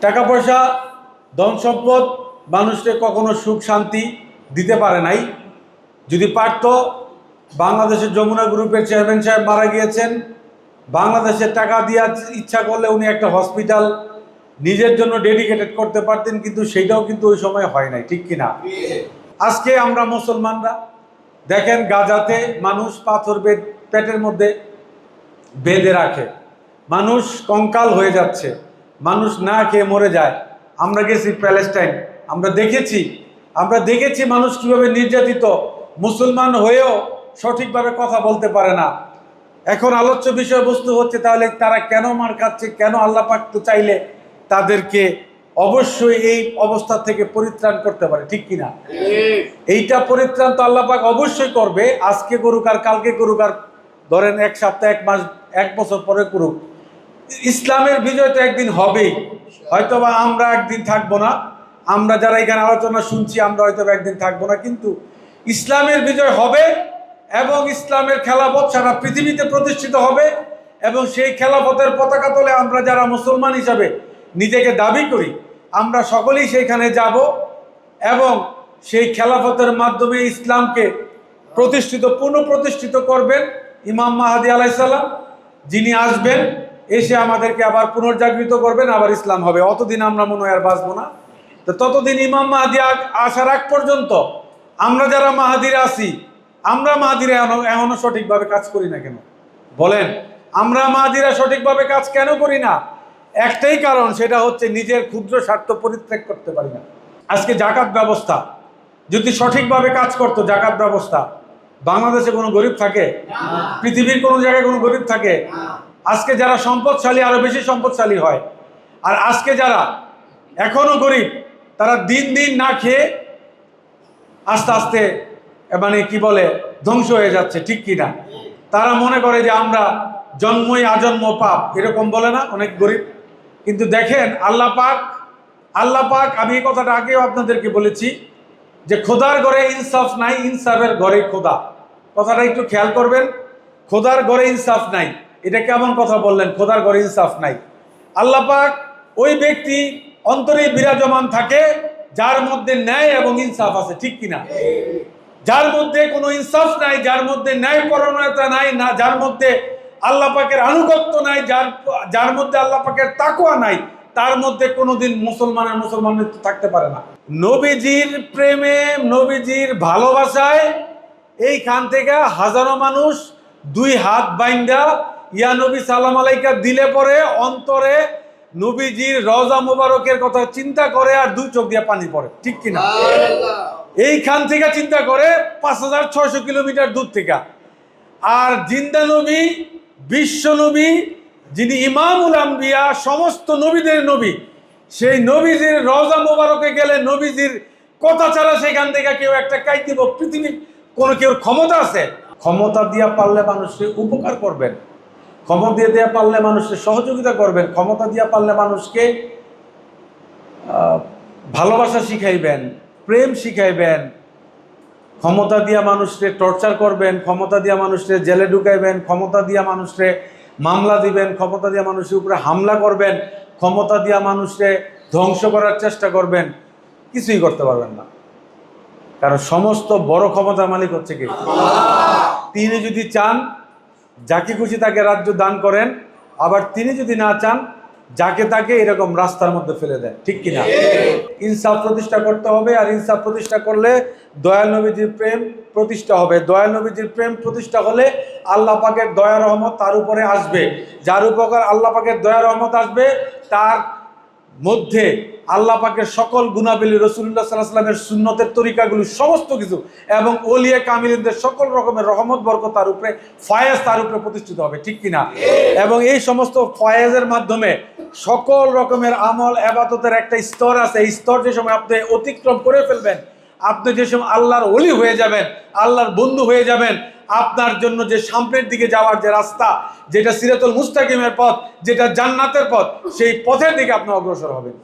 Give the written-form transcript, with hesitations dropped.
টাকা পয়সা, ধন সম্পদ মানুষকে কখনো সুখ শান্তি দিতে পারে নাই। যদি পারত, বাংলাদেশের যমুনা গ্রুপের চেয়ারম্যান সাহেব মারা গিয়েছেন, বাংলাদেশের টাকা দিয়ে ইচ্ছা করলে উনি একটা হসপিটাল নিজের জন্য ডেডিকেটেড করতে পারতেন, কিন্তু সেইটাও কিন্তু ওই সময় হয় নাই, ঠিক কিনা? আজকে আমরা মুসলমানরা দেখেন, গাজাতে মানুষ পাথর পেটের মধ্যে বেঁধে রাখে, মানুষ কঙ্কাল হয়ে যাচ্ছে, মানুষ না খেয়ে মরে যায়। আমরা গেছি প্যালেস্টাইন, আমরা দেখেছি মানুষ কিভাবে নির্যাতিত, মুসলমান হয়েও সঠিকভাবে কথা বলতে পারে না। এখন আলোচ্য বিষয়বস্তু হচ্ছে তাহলে তারা কেন মার খাচ্ছে, কেন? আল্লাহ পাক তো চাইলে তাদেরকে অবশ্যই এই অবস্থা থেকে পরিত্রাণ করতে পারে, ঠিক কিনা? এইটা পরিত্রাণ তো আল্লাহ পাক অবশ্যই করবে। আজকে করুক আর কালকে করুক আর ধরেন এক সপ্তাহ, এক মাস, এক বছর পরে করুক, ইসলামের বিজয় তো একদিন হবেই। হয়তোবা আমরা একদিন থাকবো না, আমরা যারা এখানে আলোচনা শুনছি আমরা হয়তো একদিন থাকবো না, কিন্তু ইসলামের বিজয় হবে এবং ইসলামের খেলাফত সারা পৃথিবীতে প্রতিষ্ঠিত হবে। এবং সেই খেলাফতের পতাকা তলে আমরা যারা মুসলমান হিসাবে নিজেকে দাবি করি, আমরা সকলেই সেইখানে যাব এবং সেই খেলাফতের মাধ্যমে ইসলামকে পুনঃপ্রতিষ্ঠিত করবেন ইমাম মাহদী আলাইহিস সালাম, যিনি আসবেন, এসে আমাদেরকে আবার পুনর্জাগৃত করবেন, আবার ইসলাম হবে। অতদিন আমরা মনে হয় আর বাঁচবো না। তো ততদিন ইমাম মাহদী আসার আগ পর্যন্ত আমরা যারা মাহাদিরা আছি, আমরা মাহাদিরা এখনো সঠিকভাবে কাজ করি না কেন বলেন? আমরা মাহাদিরা সঠিকভাবে কাজ কেন করি না? একটাই কারণ, সেটা হচ্ছে নিজের ক্ষুদ্র স্বার্থ পরিত্যাগ করতে পারি না। আজকে জাকাত ব্যবস্থা যদি সঠিকভাবে কাজ করতো, জাকাত ব্যবস্থা, বাংলাদেশে কোনো গরিব থাকে? পৃথিবীর কোনো জায়গায় কোনো গরিব থাকে? আজকে যারা সম্পদশালী আরো বেশি সম্পদশালী হয়, আর আজকে যারা এখনো গরিব তারা দিন দিন না খেয়ে আস্তে আস্তে মানে কি বলে ধ্বংস হয়ে যাচ্ছে, ঠিক কিনা? তারা মনে করে যে আমরা জন্মই আজন্ম পাপ, এরকম বলে না অনেক গরিব। কিন্তু দেখেন আল্লাহ পাক আমি এই কথাটা আগেও আপনাদেরকে বলেছি যে খোদার ঘরে ইনসাফ নাই, ইনসাফের ঘরে খোদা। কথাটা একটু খেয়াল করবেন, খোদার ঘরে ইনসাফ নাই, এটা কেমন কথা বললেন? খোদার ঘরে ইনসাফ নাই। আল্লাহ পাক ওই ব্যক্তি অন্তরে বিরাজমান থাকে যার মধ্যে ন্যায় এবং ইনসাফ আছে, ঠিক কিনা? যার মধ্যে কোনো ইনসাফ নাই, যার মধ্যে ন্যায়পরায়ণতা নাই, না যার মধ্যে আল্লাহ পাকের আনুগত্য নাই, যার মধ্যে আল্লাহ পাকের তাকওয়া নাই, তার মধ্যে কোনোদিন মুসলমানের থাকতে পারে না। নবীজির প্রেমে, নবীজির ভালোবাসায় এইখান থেকে হাজারো মানুষ দুই হাত বাইন্দা ইয়া নবী সালাম আলাইকা দিলে পরে অন্তরে নবীজির রওজা মুবারকের কথা চিন্তা করে আর দুই চোখ দিয়ে পানি পড়ে, ঠিক কিনা? এইখান থেকে চিন্তা করে 5600 কিলোমিটার দূর থেকে। আর জিন্দা নবী, বিশ্ব নবী, যিনি ইমামুল আম্বিয়া, সমস্ত নবীদের নবী, সেই নবীজির রওজা মুবারকে গেলে নবীজির কথা ছাড়া সেখান থেকে কেউ একটা কাই দিব? পৃথিবীর কোনো কেউ ক্ষমতা আছে? ক্ষমতা দিয়া পারলে মানুষকে উপকার করবেন, ক্ষমতা দিয়ে পারলে মানুষকে সহযোগিতা করবেন, ক্ষমতা দিয়ে পারলে মানুষকে ভালোবাসা শিখাইবেন, প্রেম শিখাইবেন, ক্ষমতা দিয়া মানুষকে টর্চার করবেন, ক্ষমতা দিয়া মানুষকে জেলে ঢুকাইবেন, ক্ষমতা দিয়া মানুষকে মামলা দিবেন, ক্ষমতা দিয়া মানুষের উপরে হামলা করবেন, ক্ষমতা দিয়া মানুষকে ধ্বংস করার চেষ্টা করবেন, কিছুই করতে পারবেন না। কারণ সমস্ত বড় ক্ষমতার মালিক হচ্ছে কে? তিনি যদি চান যাকে খুশি তাকে রাজ্য দান করেন, আবার তিনি যদি না চান যাকে তাকে এরকম রাস্তার মধ্যে ফেলে দেন, ঠিক কিনা? ইনসাফ প্রতিষ্ঠা করতে হবে, আর ইনসাফ প্রতিষ্ঠা করলে দয়াল নবীজির প্রেম প্রতিষ্ঠা হবে। দয়াল নবীজির প্রেম প্রতিষ্ঠা হলে আল্লাহ পাকের দয়া রহমত তার উপরে আসবে। যার উপকার আল্লাহ পাকের দয়া রহমত আসবে, তার মধ্যে আল্লাহ পাকের সকল গুণাবলী, রাসূলুল্লাহ সাল্লাল্লাহু আলাইহি ওয়াসাল্লামের সুন্নতের তরিকাগুলি সমস্ত কিছু এবং ওলিয়া কামিলদের সকল রকমের রহমত বরকত তার উপরে, ফয়েজ তার উপরে প্রতিষ্ঠিত হবে, ঠিক কিনা? এবং এই সমস্ত ফয়েজের মাধ্যমে সকল রকমের আমল ইবাদতের একটা স্তর আছে, এই স্তর যে সময় আপনি অতিক্রম করে ফেলবেন, আপনি যে সময় আল্লাহর ওলি হয়ে যাবেন, আল্লাহর বন্ধু হয়ে যাবেন, আপনার জন্য যে সামনের দিকে যাওয়ার যে রাস্তা, যেটা সিরাতুল মুস্তাকিমের পথ, যেটা জান্নাতের পথ, সেই পথের দিকে আপনি অগ্রসর হবেন।